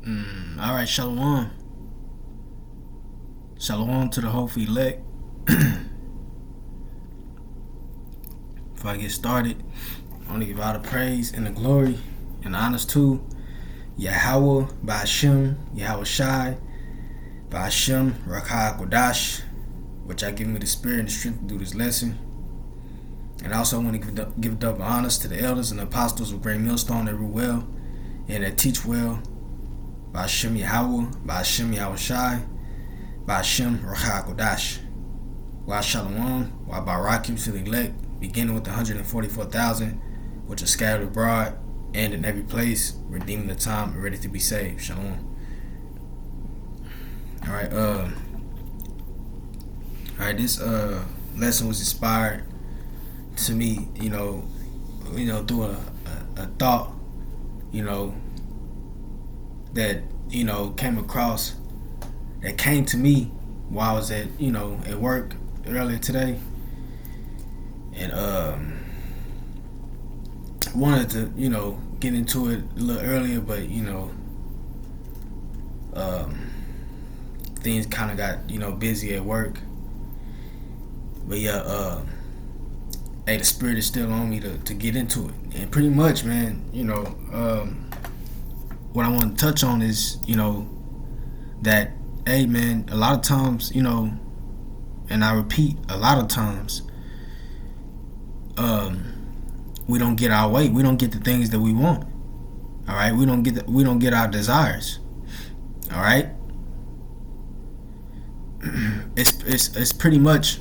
All right, shalom. Shalom to the hopeful elect. Before I get started, I want to give all the praise and the glory and the honors to Yahweh, Ba'ashem, Yahweh Shai, Ba'ashem, Rakah Kodash, which I give me the spirit and the strength to do this lesson. And I also want to give double honors to the elders and the apostles of Great Millstone that rule well and that teach well. Ba'ashem Yahweh, Ba'ashem Yahweh Shai, Ba'ashem Rakah Kodash. Wa Shalom, Wa Barakim to the elect, beginning with the 144,000, which are scattered abroad and in every place, redeeming the time and ready to be saved. Shalom. Alright, this lesson was inspired to me, through a thought, that, came across, that came to me while I was at work earlier today. And wanted to, get into it a little earlier, but things kind of got, busy at work. But yeah, the spirit is still on me to get into it. And pretty much, man, what I want to touch on is, that, hey, man, a lot of times, and I repeat, a lot of times, we don't get our way. We don't get the things that we want. All right, we don't get our desires. All right, it's pretty much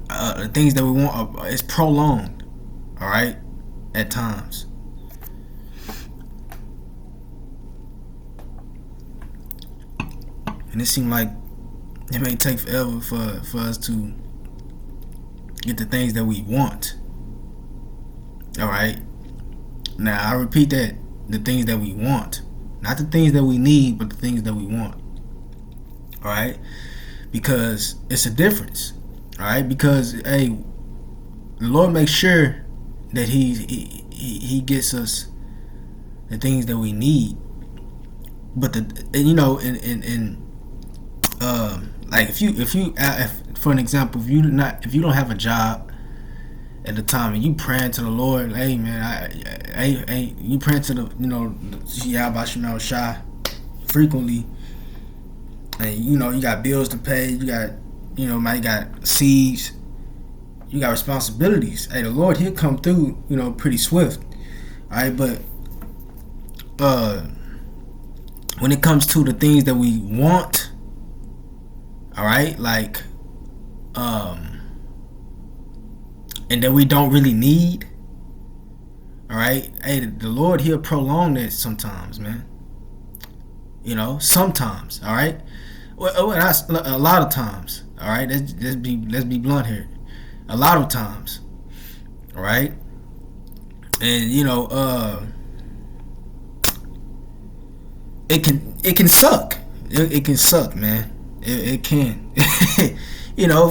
the things that we want. It's prolonged. All right, at times. And it seemed like it may take forever for us to get the things that we want. Alright. Now I repeat that. The things that we want. Not the things that we need, but the things that we want. Alright? Because it's a difference. Alright? Because the Lord makes sure that He gets us the things that we need. But like if for an example, if you don't have a job at the time and you praying to the Lord, hey man, you praying to the Yahweh Shemel Shai frequently, and you got bills to pay, you got you got seeds, you got responsibilities. Hey, the Lord, He'll come through pretty swift. Alright, but when it comes to the things that we want, alright, like and that we don't really need, alright, hey, the Lord, He'll prolong that sometimes, man. Sometimes, alright. Well, that's a lot of times, alright. Let's be blunt here. A lot of times, alright. And it can suck. It can suck, man. It can.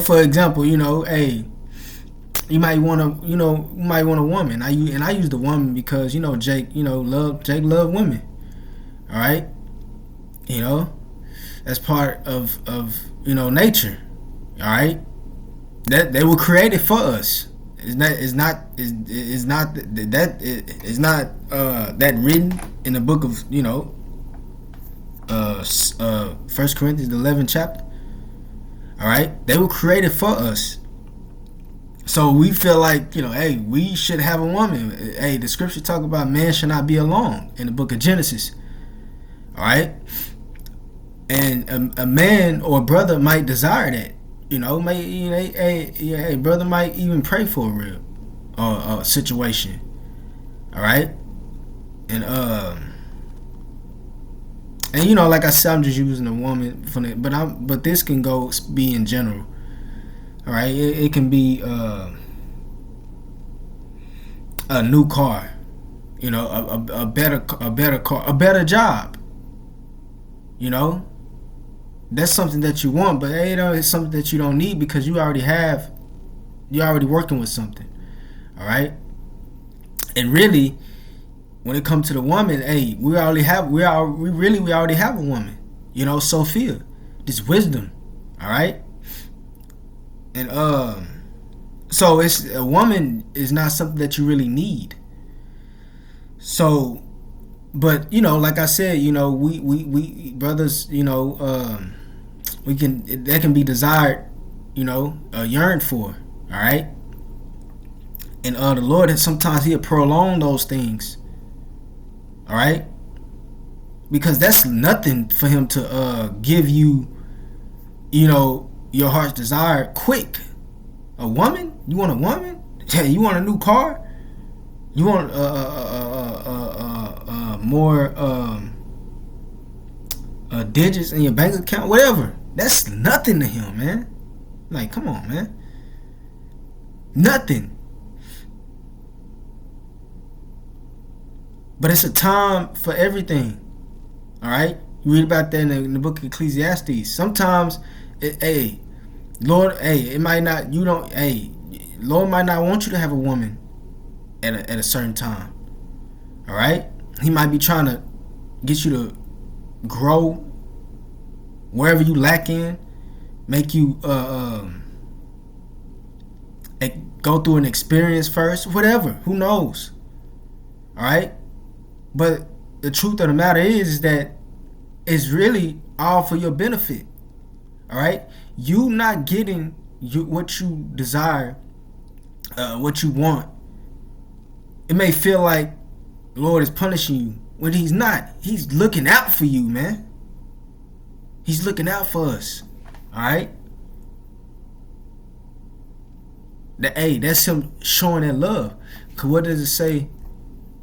For example, hey, you might want a woman. I use the woman because Jake love women. All right, that's part of nature. All right, that they were created for us. It's not that written in the book of 1 Corinthians, the 11th chapter. All right, they were created for us. So we feel like, hey, we should have a woman. Hey, the scripture talk about man should not be alone in the book of Genesis. All right, and a man or a brother might desire that. Brother might even pray for a real situation. All right, and like I said, I'm just using a woman for that, but this can be in general. All right, it can be a new car, a better car, a better job. That's something that you want, but it's something that you don't need because you're already working with something. All right, and really, when it comes to the woman, hey, we already have a woman. You know, Sophia, this wisdom. All right, and so it's a woman is not something that you really need. So, but you know, like I said, you know, we brothers, you know, we can that can be desired, you know, yearned for. All right, and the Lord, and sometimes He'll prolong those things. All right, because that's nothing for Him to give you, you know, your heart's desire quick. A woman? You want a woman? Yeah, you want a new car? You want more digits in your bank account? Whatever. That's nothing to Him, man. Like, come on, man. Nothing. But it's a time for everything. All right? You read about that in the book of Ecclesiastes. Sometimes, Lord, it might not, Lord might not want you to have a woman at a certain time. All right? He might be trying to get you to grow wherever you lack in, make you go through an experience first, whatever. Who knows? All right? But the truth of the matter is that it's really all for your benefit. All right? You not getting what you desire, what you want. It may feel like the Lord is punishing you when He's not. He's looking out for you, man. He's looking out for us. All right? That's Him showing that love. Cause what does it say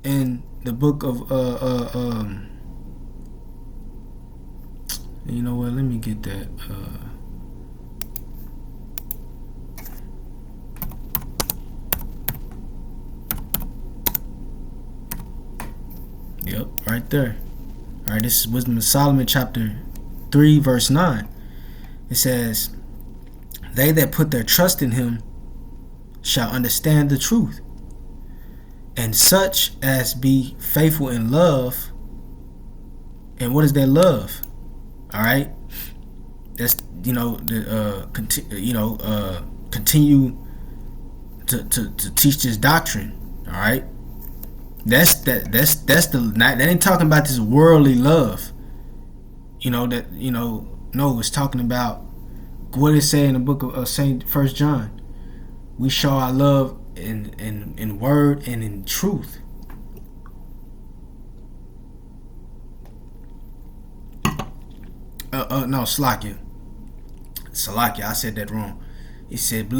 in the book of you know what? Let me get that. Yep, right there. All right, this is Wisdom of Solomon, chapter 3, verse 9. It says, "They that put their trust in Him shall understand the truth, and such as be faithful in love." And what is that love? All right, that's, you know, continue to teach this doctrine. All right, that's the, that ain't talking about this worldly love. You know that, you know, no, it's talking about what it say in the book of Saint First John. We show our love in word and in truth. No, Salakia, I said that wrong. It said,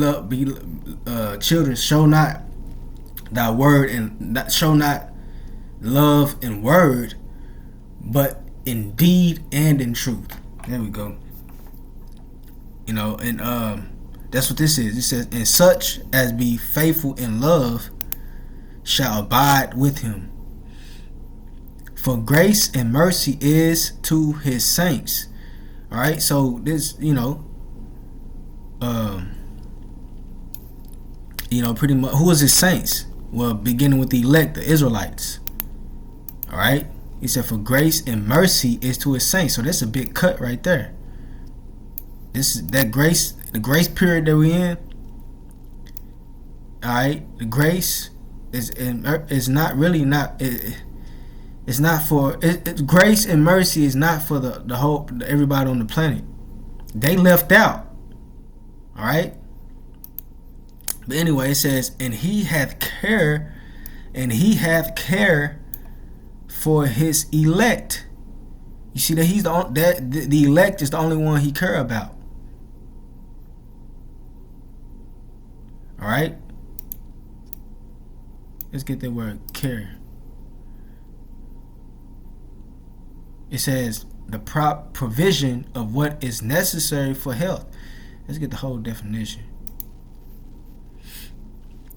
children, show not thy word and show not love in word, but in deed and in truth. There we go. You know, and that's what this is. It says, "And such as be faithful in love shall abide with Him. For grace and mercy is to His saints." All right, so this, you know, pretty much, who is His saints? Well, beginning with the elect, the Israelites. All right, He said, "For grace and mercy is to His saints." So that's a big cut right there. This is that grace, the grace period that we're in. All right, the grace is not really not. It's not for grace and mercy is not for the whole everybody on the planet. They left out. All right. But anyway, it says, "And He hath care for His elect." You see that He's the elect is the only one He care about. All right. Let's get that word care. It says the provision of what is necessary for health. Let's get the whole definition.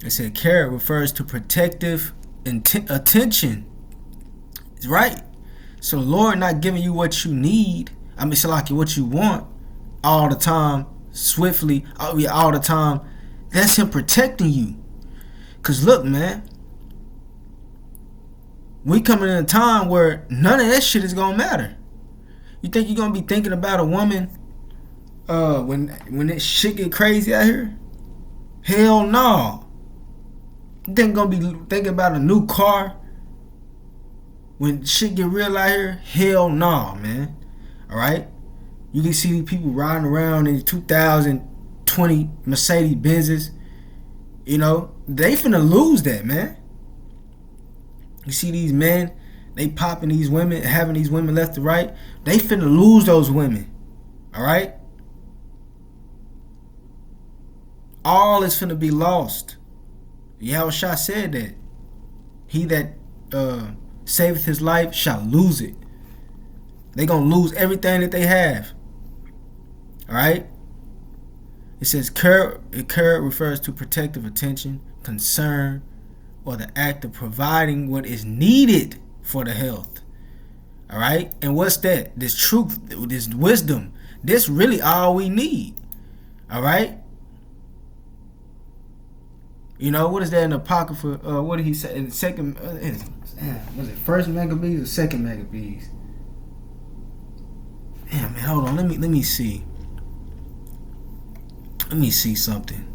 It said care refers to protective attention. Right? So Lord not giving you what you need. I mean, Salaki, what you want all the time, swiftly, all the time. That's Him protecting you. Because look, man, we coming in a time where none of that shit is gonna matter. You think you're gonna be thinking about a woman when that shit get crazy out here? Hell no. You think you're gonna be thinking about a new car when shit get real out here? Hell no, man. Alright? You can see these people riding around in 2020 Mercedes Benzes. You know, they finna lose that, man. You see these men, they popping these women, having these women left to right. They finna lose those women. Alright? All is finna be lost. Yahushua said that. He that saveth his life shall lose it. They gonna lose everything that they have. Alright? It says care refers to protective attention, concern, or the act of providing what is needed for the health. Alright? And what's that? This truth, this wisdom. This really all we need. Alright? You know, what is that in the Apocrypha? What did he say in second? Was it first Maccabees or second Maccabees? Damn, man, hold on. Let me see. Let me see something.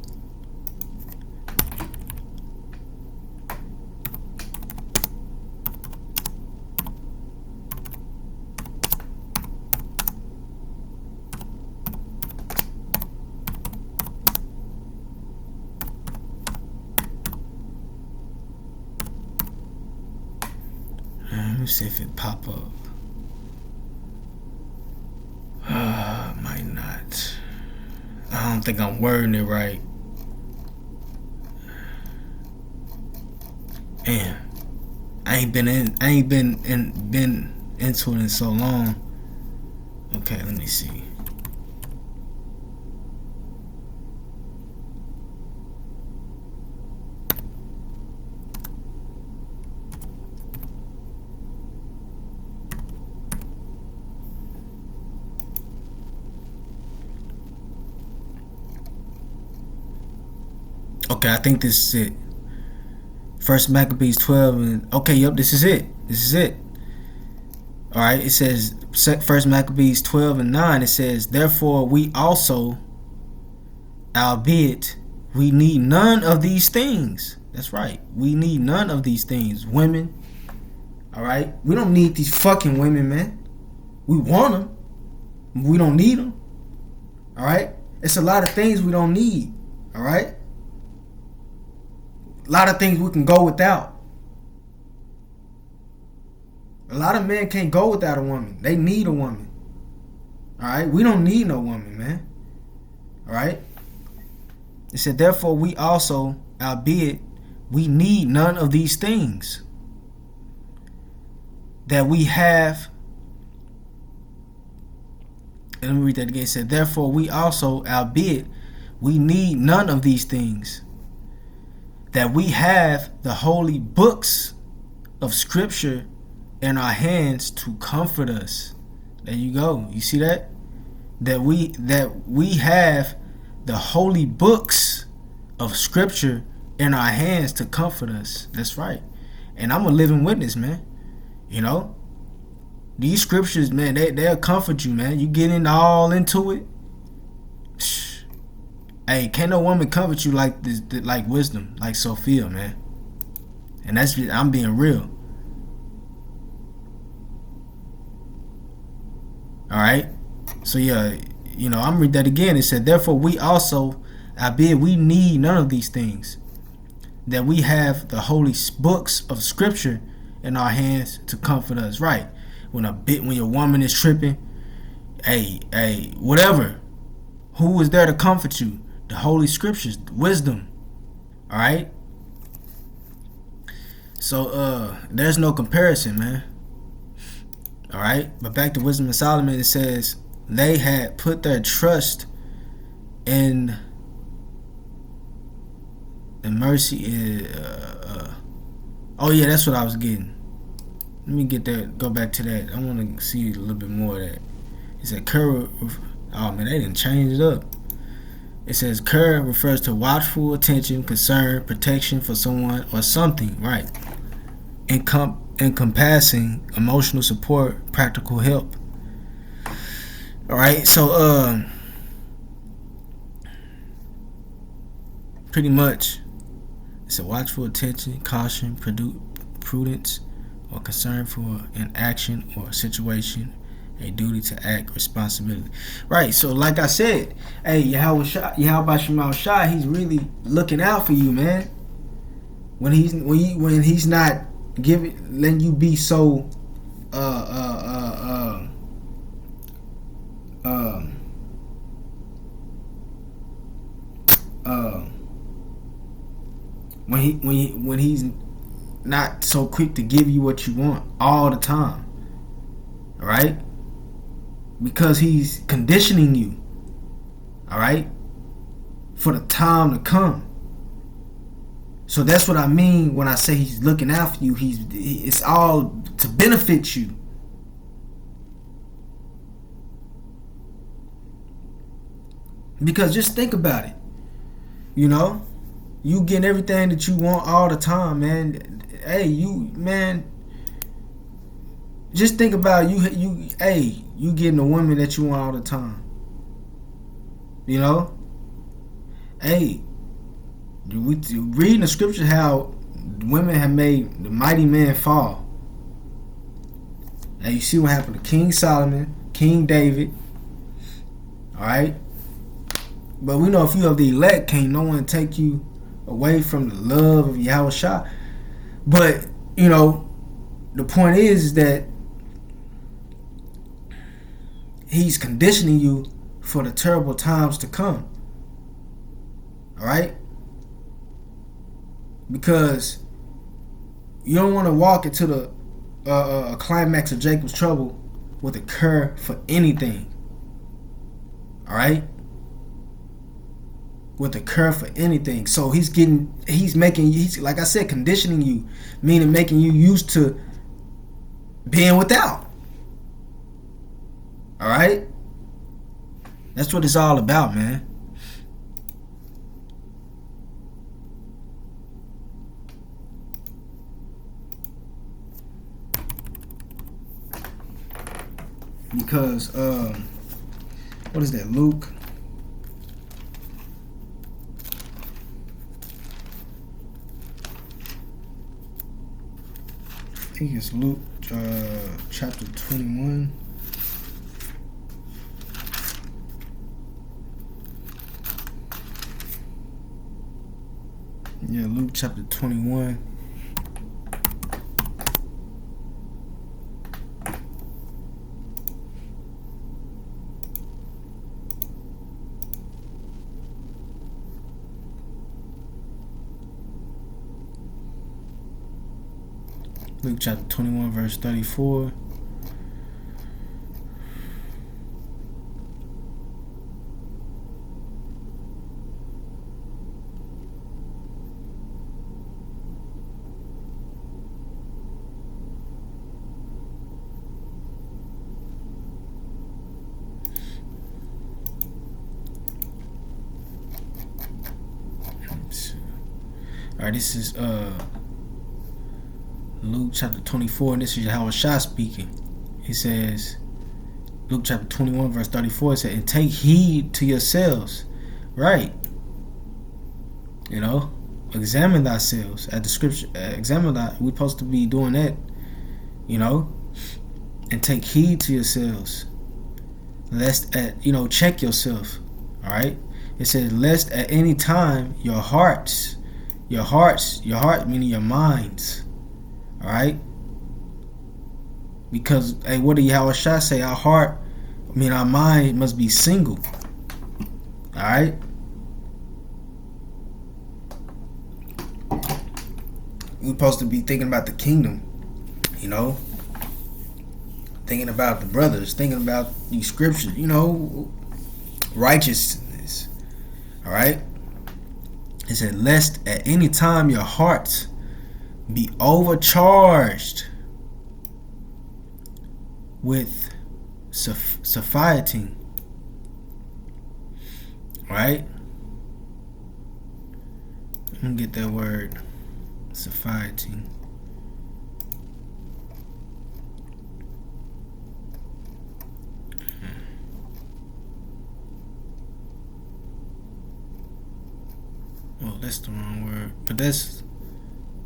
Let me see if it pop up. Might not. I don't think I'm wording it right. Man, I ain't been into it in so long. Okay, let me see. Okay, I think this is it. First Maccabees 12 and okay, yep, this is it. This is it. Alright, it says First Maccabees 12 and 9, it says, therefore we also, albeit we need none of these things. That's right. We need none of these things. Women. Alright? We don't need these fucking women, man. We want them. We don't need them. Alright? It's a lot of things we don't need. Alright? A lot of things we can go without. A lot of men can't go without a woman. They need a woman. Alright? We don't need no woman, man. Alright? It said, therefore we also, albeit we need none of these things, that we have. And let me read that again. It said, therefore we also, albeit we need none of these things, that we have the holy books of Scripture in our hands to comfort us. There you go. You see that? That we have the holy books of Scripture in our hands to comfort us. That's right. And I'm a living witness, man. You know, these scriptures, man, they'll comfort you, man. You get all into it. Hey, can't no woman comfort you like this, like wisdom, like Sophia, man. And that's, I'm being real. All right. So yeah, you know, I'm read that again. It said, therefore we also, albeit we need none of these things, that we have the holy books of Scripture in our hands to comfort us. Right. When your woman is tripping, hey, whatever. Who is there to comfort you? The Holy Scriptures, wisdom. Alright? So there's no comparison, man. Alright? But back to Wisdom of Solomon, it says they had put their trust in mercy. Oh yeah, that's what I was getting. Let me get that, go back to that. I want to see a little bit more of that. It said cur. Oh man, they didn't change it up. It says cur refers to watchful attention, concern, protection for someone or something, right? encompassing emotional support, practical help. All right, so pretty much it's a watchful attention, caution, prudence, or concern for an action or situation, a duty to act, responsibility. Right. So, like I said, hey, Yahweh Shemal Shai, he's really looking out for you, man. When he's not letting you be so when he's not so quick to give you what you want all the time, all right? Because he's conditioning you, all right, for the time to come. So that's what I mean when I say he's looking out for you. It's all to benefit you. Because just think about it, you know, you getting everything that you want all the time, man. Hey, just think about you getting a woman that you want all the time. You know? Hey, we read in the scripture how women have made the mighty men fall. Now you see what happened to King Solomon, King David. Alright? But we know if you are the elect, can't no one take you away from the love of Yahweh Shah. But, you know, the point is that he's conditioning you for the terrible times to come. Alright? Because you don't want to walk into the climax of Jacob's trouble with a cure for anything. Alright? With a cure for anything. So he's like I said, conditioning you, meaning making you used to being without. Alright? That's what it's all about, man. Because what is that, Luke? I think it's Luke chapter 21. Yeah, Luke chapter 21. Luke chapter 21 verse 34. Alright, this is Luke chapter 24, and this is Yahweh Shah speaking. He says, Luke chapter 21 verse 34, it said, and take heed to yourselves. Right. You know, examine thyselves at the scripture. Examine that. We're supposed to be doing that. You know, and take heed to yourselves. Lest check yourself. All right. It says, lest at any time your heart meaning your minds. All right. Because what did Yahweh Shah say? Our mind must be single. All right. We're supposed to be thinking about the kingdom, you know, thinking about the brothers, thinking about these scriptures, you know, righteousness. All right. It said, lest at any time your hearts be overcharged with satiety. Right? Let me get that word. Satiety. that's the wrong word, but that's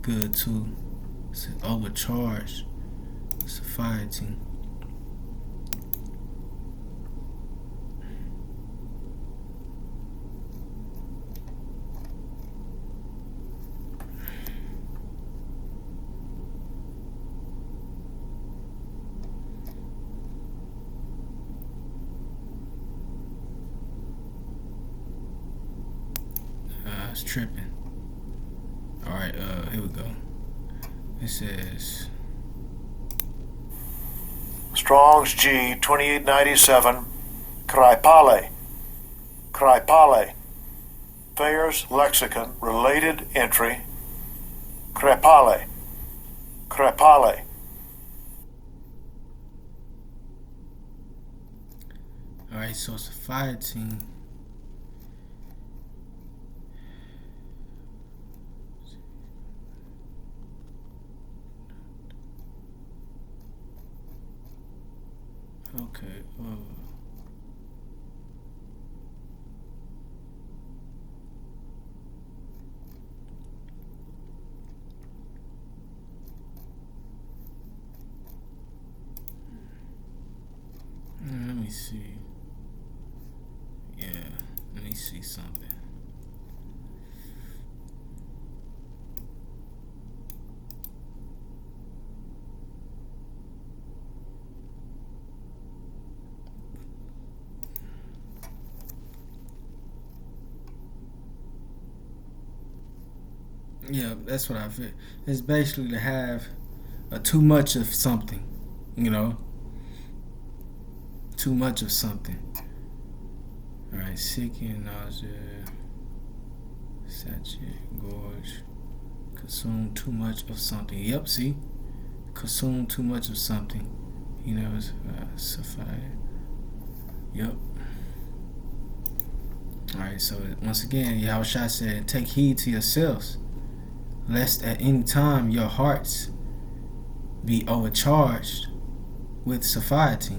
good too. It's overcharged society. It's tripping. All right, here we go. It says Strong's G 2897, Kraipale. Thayer's Lexicon, related entry, Krepale. All right, so society. Okay. Let me see. Yeah, let me see something. Yeah, that's what I feel. It's basically to have too much of something, you know? Too much of something. Alright, seeking, nausea, satiate, gorge, consume too much of something. Yep, see? Consume too much of something. You know, it's suffice. Yep. Alright, so once again, Yahushua said, take heed to yourselves, lest at any time your hearts be overcharged with satiety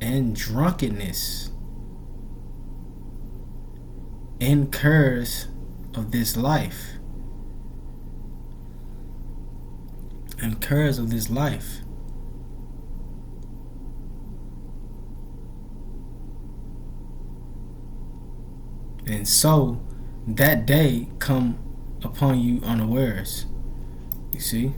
and drunkenness, and cares of this life. And cares of this life. And so that day come upon you unawares. You see?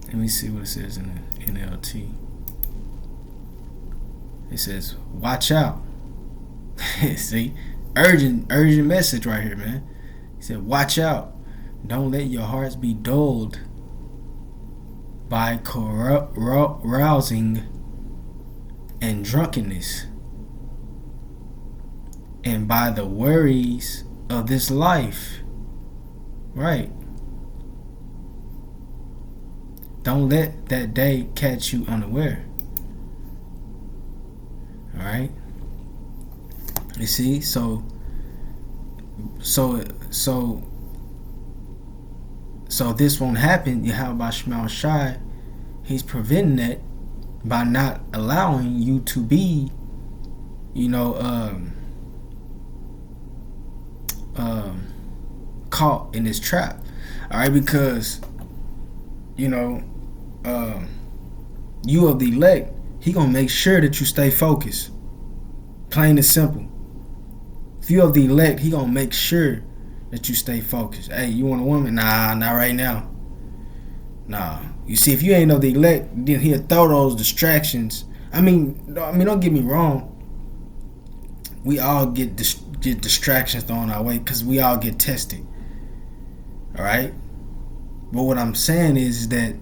Let me see what it says in the NLT. It says, watch out. See? Urgent message right here, man. He said, watch out. Don't let your hearts be dulled by carousing and drunkenness, and by the worries of this life. Right. Don't let that day catch you unaware. Alright? You see? So this won't happen. Yahweh Shema Shai, he's preventing that by not allowing you to be, caught in this trap. Alright, because you of the elect, he gonna make sure that you stay focused. Plain and simple. If you of the elect, he gonna make sure that you stay focused. Hey, you want a woman? Nah, not right now. Nah. You see, if you ain't of the elect, then he'll throw those distractions. I mean, don't get me wrong. We all get distractions thrown our way because we all get tested. All right. But what I'm saying is that,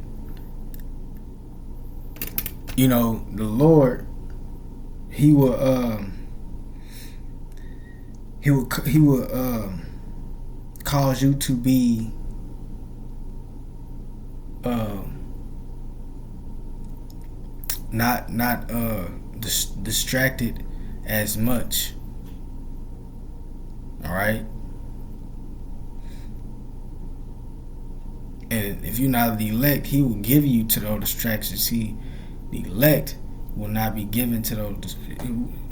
the Lord, He will cause you to be not distracted as much. All right. And if you're not the elect, he will give you to those distractions. The elect will not be given to those.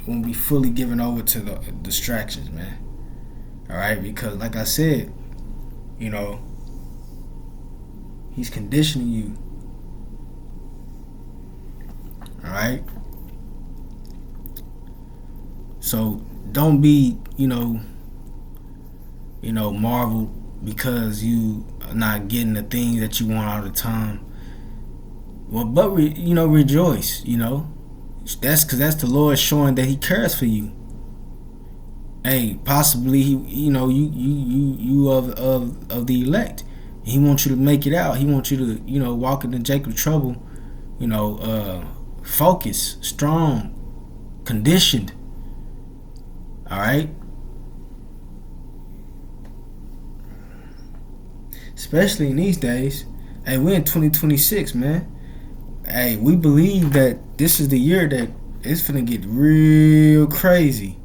when we fully given over to the distractions, man. All right, because like I said, you know, he's conditioning you. All right. So don't be, marveled because you are not getting the things that you want all the time. Well, but rejoice. That's because that's the Lord showing that He cares for you. Hey, possibly you of the elect. He wants you to make it out. He wants you to walk into Jacob's trouble. Focused, strong, conditioned. All right. Especially in these days. Hey, we're in 2026, man. Hey, we believe that this is the year that it's finna get real crazy.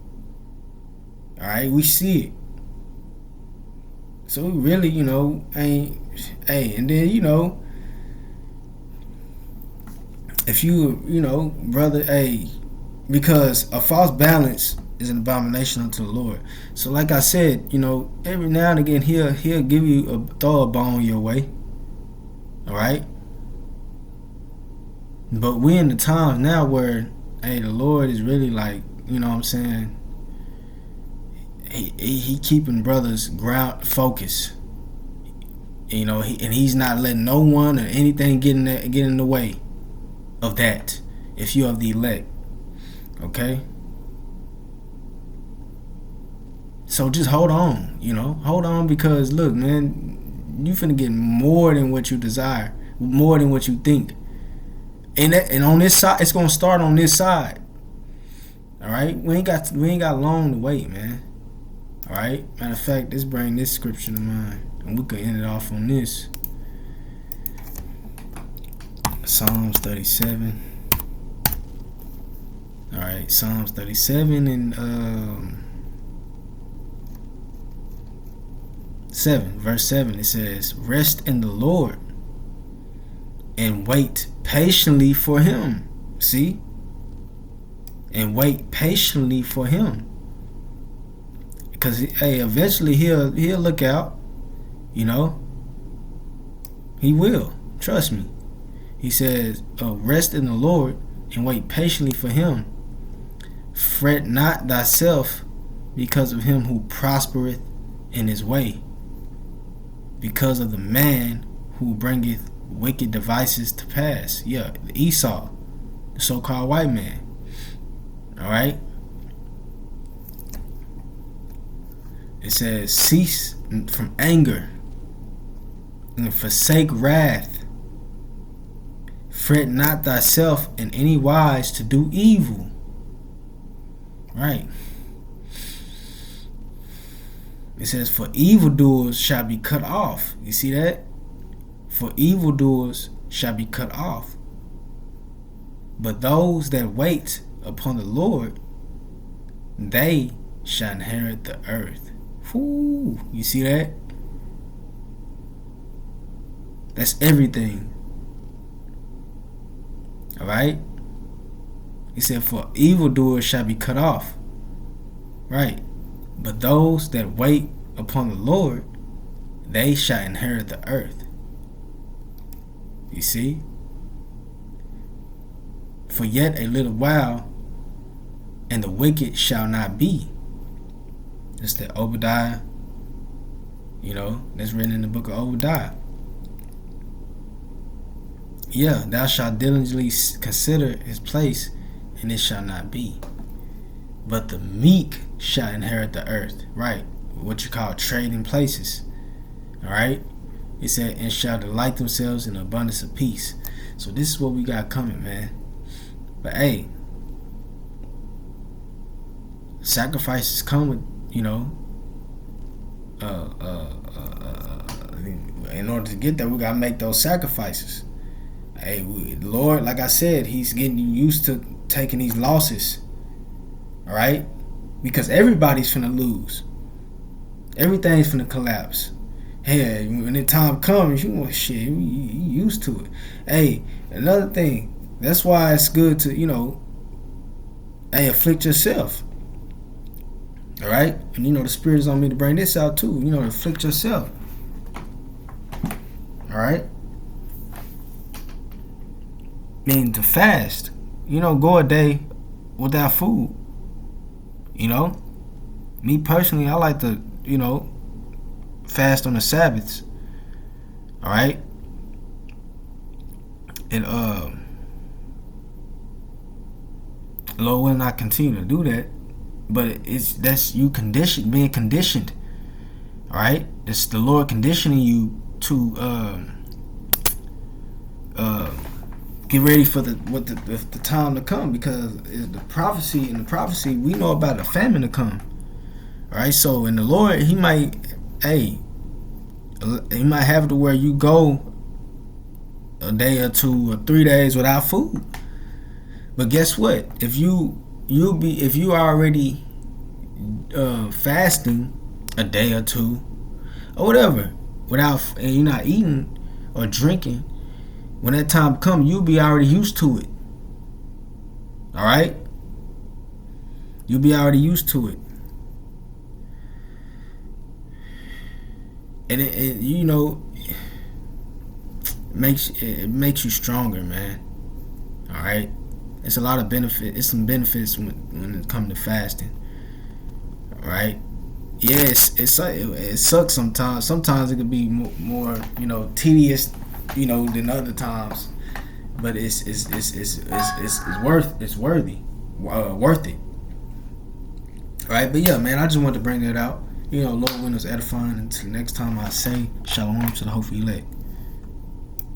All right, we see it. So we really, ain't. Hey, and then if you, brother, hey, because a false balance is an abomination unto the Lord. So like I said, every now and again he'll give you throw a bone your way. All right. But we in the times now where, hey, the Lord is really like, you know what I'm saying? He keeping brothers ground focus. And he's not letting no one or anything get in the way of that. If you are the elect, okay. So just hold on, hold on, because look, man, you finna get more than what you desire, more than what you think. And on this side, it's gonna start on this side. All right, we ain't got long to wait, man. All right. Matter of fact, let's bring this scripture to mind, and we can end it off on this. Psalms 37. All right, Psalms 37 and 7, verse 7. It says, "Rest in the Lord and wait patiently for Him." See? And wait patiently for Him. Because, hey, eventually he'll look out. He will. Trust me. He says, rest in the Lord and wait patiently for Him. Fret not thyself because of him who prospereth in his way, because of the man who bringeth wicked devices to pass. Yeah, Esau, the so-called white man. All right. It says, cease from anger and forsake wrath. Fret not thyself in any wise to do evil. Right. It says, for evildoers shall be cut off. You see that? For evildoers shall be cut off. But those that wait upon the Lord, they shall inherit the earth. Whoo, you see that? That's everything. All right? He said, for evildoers shall be cut off. Right. But those that wait upon the Lord, they shall inherit the earth. You see? For yet a little while, and the wicked shall not be. That's the Obadiah, that's written in the book of Obadiah. Yeah, thou shalt diligently consider his place, and it shall not be. But the meek shall inherit the earth. Right. What you call trading places. All right. He said, and shall delight themselves in abundance of peace. So this is what we got coming, man. But hey, sacrifices come with, in order to get there, we gotta make those sacrifices. Hey, Lord, like I said, He's getting you used to taking these losses. All right, because everybody's finna lose. Everything's finna collapse. Hey, when the time comes, you used to it. Hey, another thing. That's why it's good to hey, afflict yourself. All right, and the Spirit is on me to bring this out too. Afflict yourself. All right, meaning to fast. Go a day without food. Me personally, I like to fast on the Sabbaths. All right, and Lord will not continue to do that. But that's you being conditioned. All right, that's the Lord conditioning you to get ready for the time to come, because in the prophecy we know about a famine to come. All right, so in the Lord, He might have it to where you go a day or 2 or 3 days without food. But guess what? If you already fasting a day or 2 or whatever and you're not eating or drinking, when that time comes, you'll be already used to it. All right, you'll be already used to it, and it makes you stronger, man. All right. It's a lot of benefit. It's some benefits when it comes to fasting. All right. Yes, it sucks sometimes. Sometimes it can be more tedious, than other times. But it's worthy, worth it. All right. But yeah, man, I just wanted to bring that out. Lord willing, is edifying. Until next time, I say shalom to the hopeful elect.